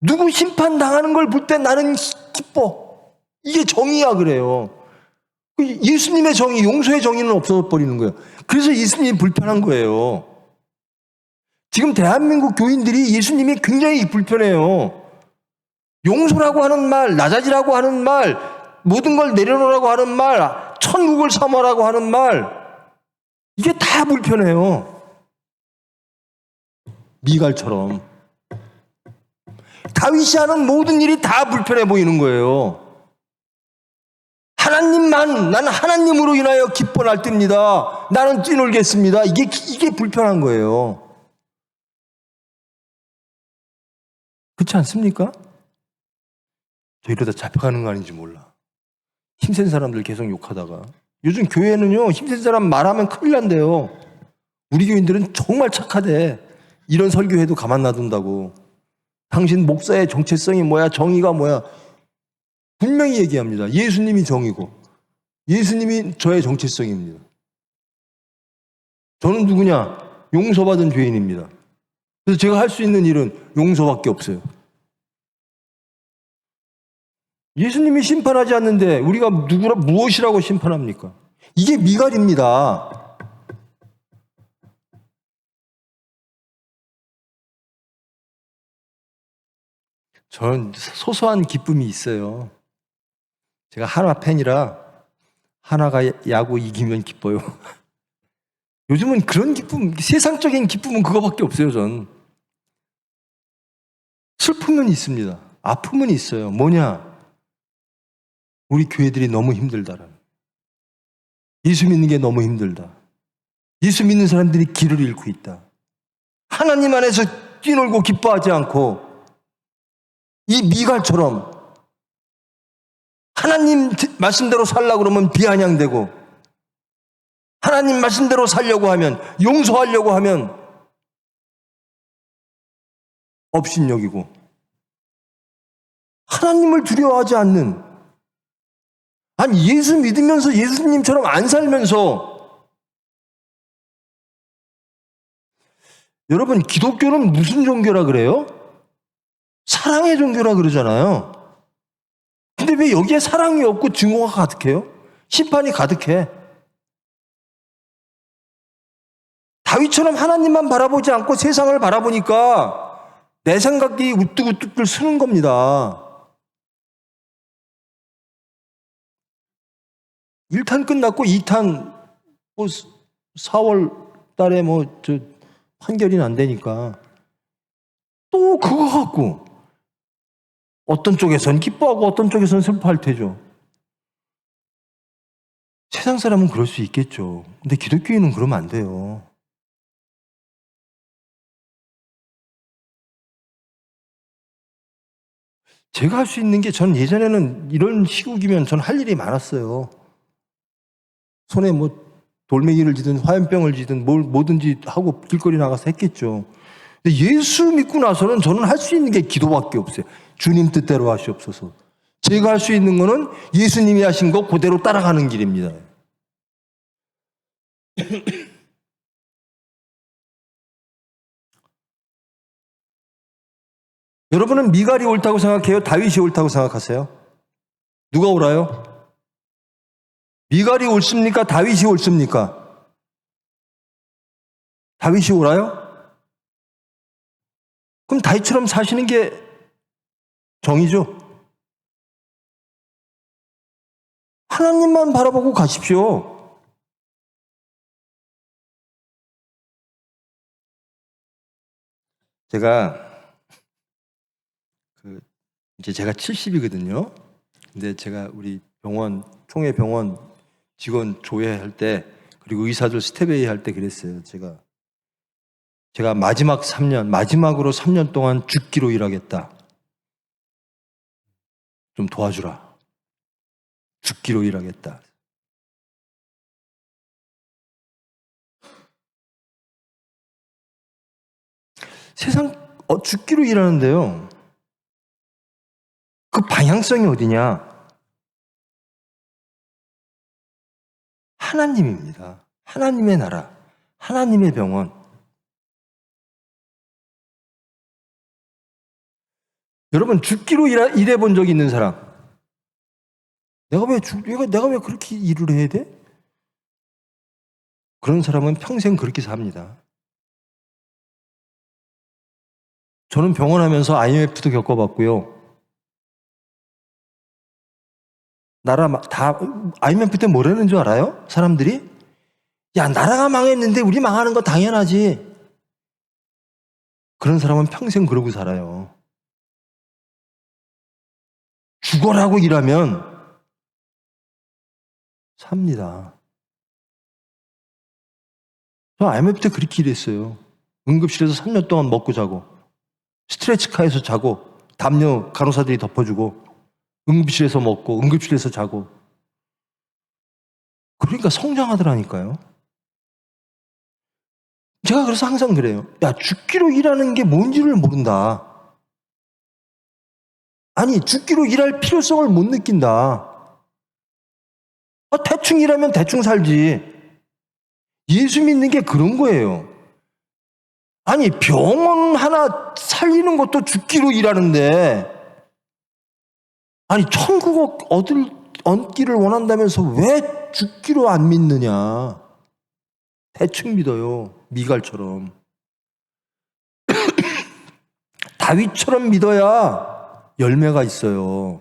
누구 심판당하는 걸 볼 때 나는 기뻐. 이게 정의야 그래요. 예수님의 정의, 용서의 정의는 없어버리는 거예요. 그래서 예수님이 불편한 거예요. 지금 대한민국 교인들이 예수님이 굉장히 불편해요. 용서라고 하는 말, 낮아지라고 하는 말, 모든 걸 내려놓으라고 하는 말, 천국을 사모하라고 하는 말, 이게 다 불편해요. 미갈처럼. 다윗이 하는 모든 일이 다 불편해 보이는 거예요. 하나님만, 나는 하나님으로 인하여 기뻐 날듭니다. 나는 뛰놀겠습니다. 이게 불편한 거예요. 그렇지 않습니까? 저 이러다 잡혀가는 거 아닌지 몰라. 힘센 사람들 계속 욕하다가. 요즘 교회는요, 힘센 사람 말하면 큰일 난대요. 우리 교인들은 정말 착하대. 이런 설교해도 가만 놔둔다고. 당신 목사의 정체성이 뭐야? 정의가 뭐야? 분명히 얘기합니다. 예수님이 정의고 예수님이 저의 정체성입니다. 저는 누구냐? 용서받은 죄인입니다. 그래서 제가 할 수 있는 일은 용서밖에 없어요. 예수님이 심판하지 않는데 우리가 무엇이라고 심판합니까? 이게 미갈입니다. 저는 소소한 기쁨이 있어요. 제가 한화 팬이라 한화가 야구 이기면 기뻐요. 요즘은 그런 기쁨, 세상적인 기쁨은 그거밖에 없어요, 전. 슬픔은 있습니다. 아픔은 있어요. 뭐냐? 우리 교회들이 너무 힘들다라는. 예수 믿는 게 너무 힘들다. 예수 믿는 사람들이 길을 잃고 있다. 하나님 안에서 뛰놀고 기뻐하지 않고 이 미갈처럼 하나님 말씀대로 살려고 그러면 비아냥되고 하나님 말씀대로 살려고 하면 용서하려고 하면 업신여기고 하나님을 두려워하지 않는 아니 예수 믿으면서 예수님처럼 안 살면서 여러분 기독교는 무슨 종교라 그래요? 사랑의 종교라 그러잖아요. 근데 왜 여기에 사랑이 없고 증오가 가득해요? 심판이 가득해. 다윗처럼 하나님만 바라보지 않고 세상을 바라보니까 내 생각이 우뚝우뚝 서는 겁니다. 1탄 끝났고 2탄 4월 달에 판결이 안 되니까 또 그거 갖고 어떤 쪽에선 기뻐하고 어떤 쪽에선 슬퍼할 테죠. 세상 사람은 그럴 수 있겠죠. 근데 기독교인은 그러면 안 돼요. 제가 할 수 있는 게 전 예전에는 이런 시국이면 전 할 일이 많았어요. 손에 돌멩이를 쥐든 화염병을 쥐든 뭐든지 하고 길거리 나가서 했겠죠. 근데 예수 믿고 나서는 저는 할 수 있는 게 기도밖에 없어요. 주님 뜻대로 하시옵소서. 제가 할 수 있는 거는 예수님이 하신 거 그대로 따라가는 길입니다. 여러분은 미갈이 옳다고 생각해요? 다윗이 옳다고 생각하세요? 누가 옳아요? 미갈이 옳습니까? 다윗이 옳습니까? 다윗이 옳아요? 그럼 다윗처럼 사시는 게 정의죠. 하나님만 바라보고 가십시오. 이제 제가 70이거든요. 근데 제가 우리 총회 병원 직원 조회할 때, 그리고 의사들 스텝회의 할 때 그랬어요. 제가 마지막으로 3년 동안 죽기로 일하겠다. 좀 도와주라. 죽기로 일하겠다. 세상 죽기로 일하는데요. 그 방향성이 어디냐? 하나님입니다. 하나님의 나라, 하나님의 병원. 여러분, 죽기로 일해 본 적 있는 사람? 내가 왜 그렇게 일을 해야 돼? 그런 사람은 평생 그렇게 삽니다. 저는 병원 하면서 IMF도 겪어봤고요. IMF 때 뭐라는 줄 알아요? 사람들이? 야, 나라가 망했는데 우리 망하는 거 당연하지. 그런 사람은 평생 그러고 살아요. 죽어라고 일하면 삽니다. 저 IMF 때 그렇게 일했어요. 응급실에서 3년 동안 먹고 자고, 스트레치카에서 자고, 담요 간호사들이 덮어주고, 응급실에서 먹고, 응급실에서 자고. 그러니까 성장하더라니까요. 제가 그래서 항상 그래요. 야, 죽기로 일하는 게 뭔지를 모른다. 아니, 죽기로 일할 필요성을 못 느낀다. 대충 일하면 대충 살지. 예수 믿는 게 그런 거예요. 아니, 병원 하나 살리는 것도 죽기로 일하는데, 아니, 천국 얻기를 원한다면서 왜 죽기로 안 믿느냐. 대충 믿어요. 미갈처럼. 다윗처럼 믿어야 열매가 있어요.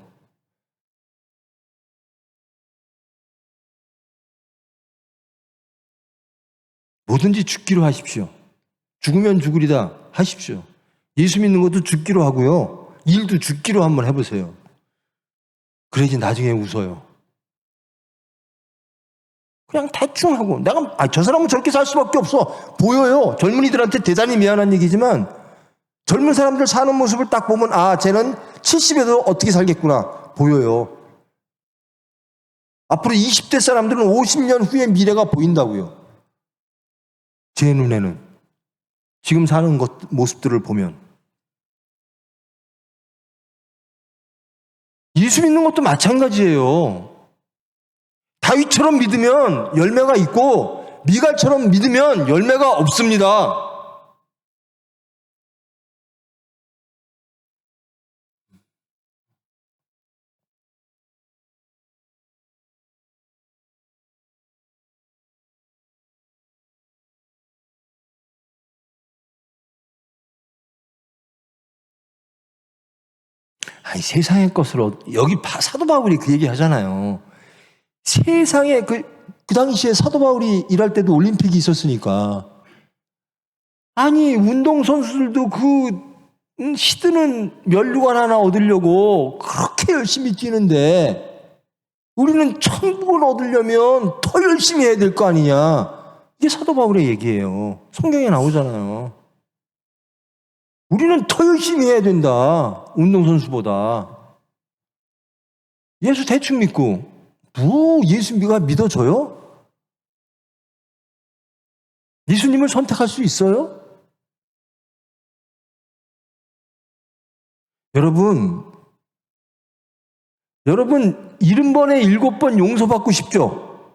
뭐든지 죽기로 하십시오. 죽으면 죽으리다 하십시오. 예수 믿는 것도 죽기로 하고요. 일도 죽기로 한번 해보세요. 그래야지 나중에 웃어요. 그냥 대충 하고 저 사람은 저렇게 살 수밖에 없어. 보여요. 젊은이들한테 대단히 미안한 얘기지만 젊은 사람들 사는 모습을 딱 보면 쟤는 70에도 어떻게 살겠구나 보여요. 앞으로 20대 사람들은 50년 후의 미래가 보인다고요. 제 눈에는 지금 사는 모습들을 보면. 예수 믿는 것도 마찬가지예요. 다윗처럼 믿으면 열매가 있고 미갈처럼 믿으면 열매가 없습니다. 아니, 세상의 것을 여기 사도 바울이 그 얘기 하잖아요. 세상에 그 당시에 사도 바울이 일할 때도 올림픽이 있었으니까. 아니, 운동선수들도 시드는 면류관 하나 얻으려고 그렇게 열심히 뛰는데 우리는 천국을 얻으려면 더 열심히 해야 될 거 아니냐. 이게 사도 바울의 얘기예요. 성경에 나오잖아요. 우리는 더 열심히 해야 된다. 운동선수보다. 예수 대충 믿고 예수가 믿어져요? 예수님을 선택할 수 있어요? 여러분 70번에 7번 용서받고 싶죠?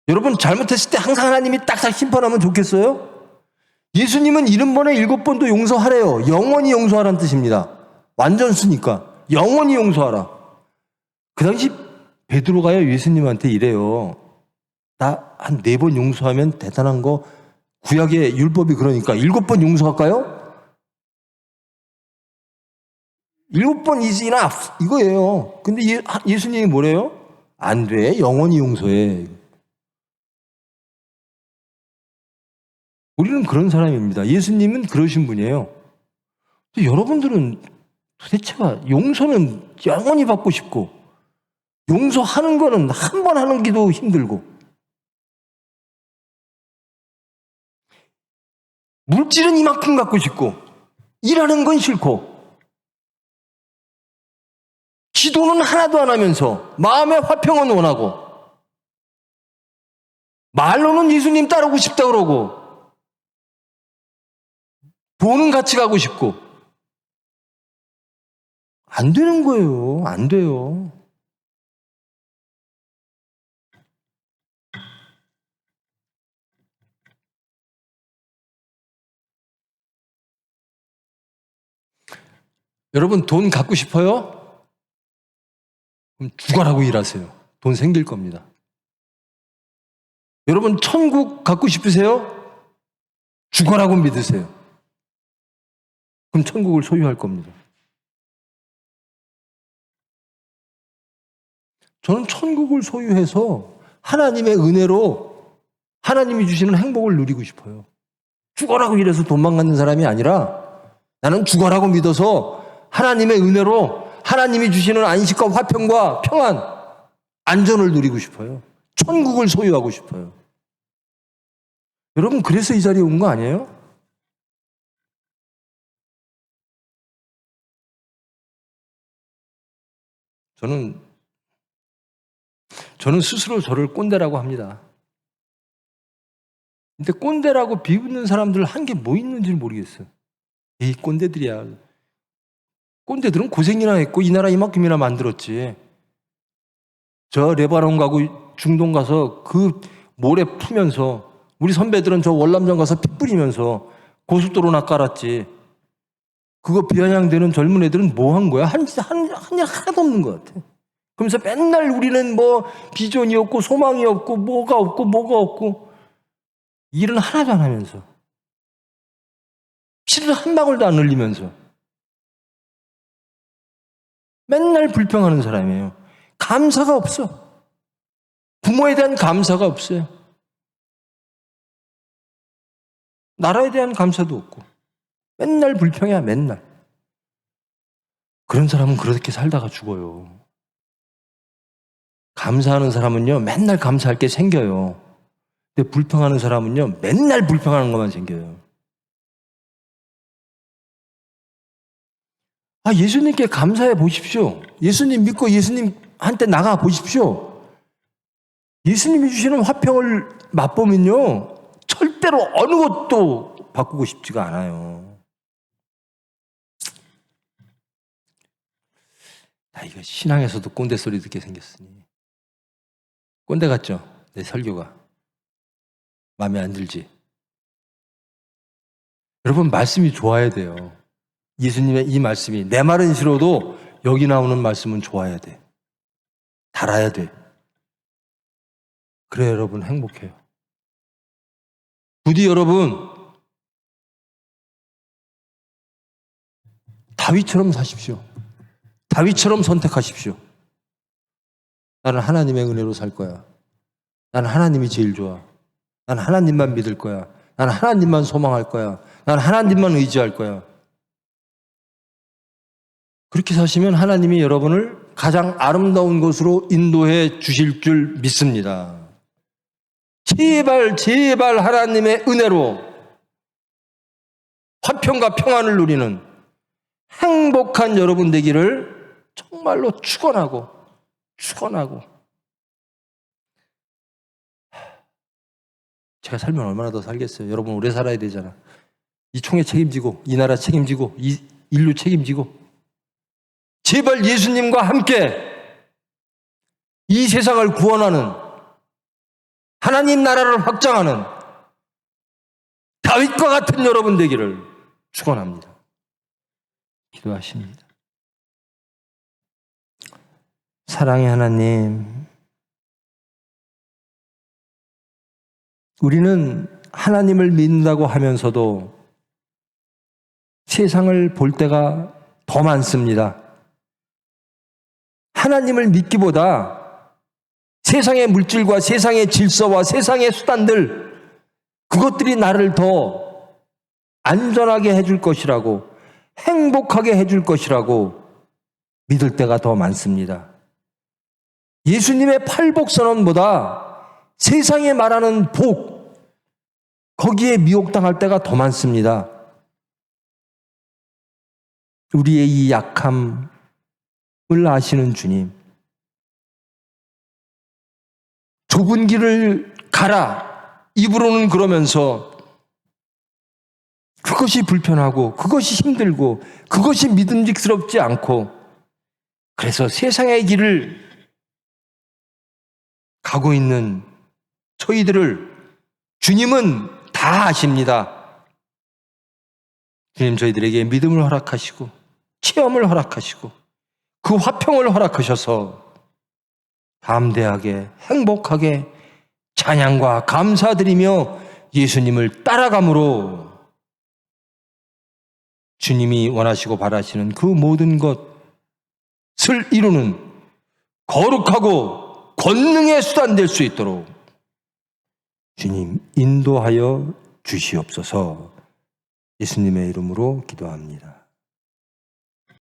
여러분 잘못했을 때 항상 하나님이 딱딱 심판하면 좋겠어요? 예수님은 70번에 7번도 용서하래요. 영원히 용서하라는 뜻입니다. 완전수니까 영원히 용서하라. 그 당시 베드로가요 예수님한테 이래요. 나 한 4번 용서하면 대단한 거. 구약의 율법이 그러니까 7번 용서할까요? 7번 is enough 이거예요. 근데 예수님이 뭐래요? 안 돼. 영원히 용서해. 우리는 그런 사람입니다. 예수님은 그러신 분이에요. 여러분들은 도대체 용서는 영원히 받고 싶고 용서하는 거는 한 번 하는 게도 힘들고 물질은 이만큼 갖고 싶고 일하는 건 싫고 기도는 하나도 안 하면서 마음의 화평은 원하고 말로는 예수님 따르고 싶다 그러고 돈은 같이 가고 싶고. 안 되는 거예요. 안 돼요. 여러분 돈 갖고 싶어요? 그럼 죽어라고 일하세요. 돈 생길 겁니다. 여러분 천국 갖고 싶으세요? 죽어라고 믿으세요. 그럼 천국을 소유할 겁니다. 저는 천국을 소유해서 하나님의 은혜로 하나님이 주시는 행복을 누리고 싶어요. 죽어라고 일해서 돈만 갖는 사람이 아니라 나는 죽어라고 믿어서 하나님의 은혜로 하나님이 주시는 안식과 화평과 평안, 안전을 누리고 싶어요. 천국을 소유하고 싶어요. 여러분 그래서 이 자리에 온 거 아니에요? 저는 스스로 저를 꼰대라고 합니다. 근데 꼰대라고 비웃는 사람들 한 게 뭐 있는지 모르겠어요. 이 꼰대들이야. 꼰대들은 고생이나 했고 이 나라 이만큼이나 만들었지. 저 레바논 가고 중동 가서 그 모래 풀면서 우리 선배들은 저 월남전 가서 피 뿌리면서 고속도로나 깔았지. 그거 비아냥대는 젊은 애들은 뭐 한 거야? 한 일 하나도 없는 것 같아. 그러면서 맨날 우리는 뭐 비전이 없고 소망이 없고 뭐가 없고 일은 하나도 안 하면서 피를 한 방울도 안 흘리면서 맨날 불평하는 사람이에요. 감사가 없어. 부모에 대한 감사가 없어요. 나라에 대한 감사도 없고 맨날 불평이야. 맨날. 그런 사람은 그렇게 살다가 죽어요. 감사하는 사람은요 맨날 감사할 게 생겨요. 근데 불평하는 사람은요 맨날 불평하는 것만 생겨요. 예수님께 감사해 보십시오. 예수님 믿고 예수님한테 나가 보십시오. 예수님이 주시는 화평을 맛보면요 절대로 어느 것도 바꾸고 싶지가 않아요. 이거 신앙에서도 꼰대 소리 듣게 생겼으니 꼰대 같죠? 내 설교가 마음에 안 들지? 여러분 말씀이 좋아야 돼요. 예수님의 이 말씀이 내 말은 싫어도 여기 나오는 말씀은 좋아야 돼. 달아야 돼. 그래 여러분 행복해요. 부디 여러분 다윗처럼 사십시오. 다윗처럼 선택하십시오. 나는 하나님의 은혜로 살 거야. 나는 하나님이 제일 좋아. 나는 하나님만 믿을 거야. 나는 하나님만 소망할 거야. 나는 하나님만 의지할 거야. 그렇게 사시면 하나님이 여러분을 가장 아름다운 곳으로 인도해 주실 줄 믿습니다. 제발 하나님의 은혜로 화평과 평안을 누리는 행복한 여러분 되기를 정말로 축원하고 제가 살면 얼마나 더 살겠어요. 여러분 오래 살아야 되잖아. 이 총회 책임지고 이 나라 책임지고 이 인류 책임지고 제발 예수님과 함께 이 세상을 구원하는 하나님 나라를 확장하는 다윗과 같은 여러분 되기를 축원합니다. 기도하십니다. 사랑의 하나님, 우리는 하나님을 믿는다고 하면서도 세상을 볼 때가 더 많습니다. 하나님을 믿기보다 세상의 물질과 세상의 질서와 세상의 수단들, 그것들이 나를 더 안전하게 해줄 것이라고, 행복하게 해줄 것이라고 믿을 때가 더 많습니다. 예수님의 팔복선언보다 세상에 말하는 복, 거기에 미혹당할 때가 더 많습니다. 우리의 이 약함을 아시는 주님, 좁은 길을 가라 입으로는 그러면서 그것이 불편하고 그것이 힘들고 그것이 믿음직스럽지 않고 그래서 세상의 길을 가고 있는 저희들을 주님은 다 아십니다. 주님 저희들에게 믿음을 허락하시고 체험을 허락하시고 그 화평을 허락하셔서 담대하게 행복하게 찬양과 감사드리며 예수님을 따라감으로 주님이 원하시고 바라시는 그 모든 것을 이루는 거룩하고 권능의 수단 될 수 있도록 주님 인도하여 주시옵소서. 예수님의 이름으로 기도합니다.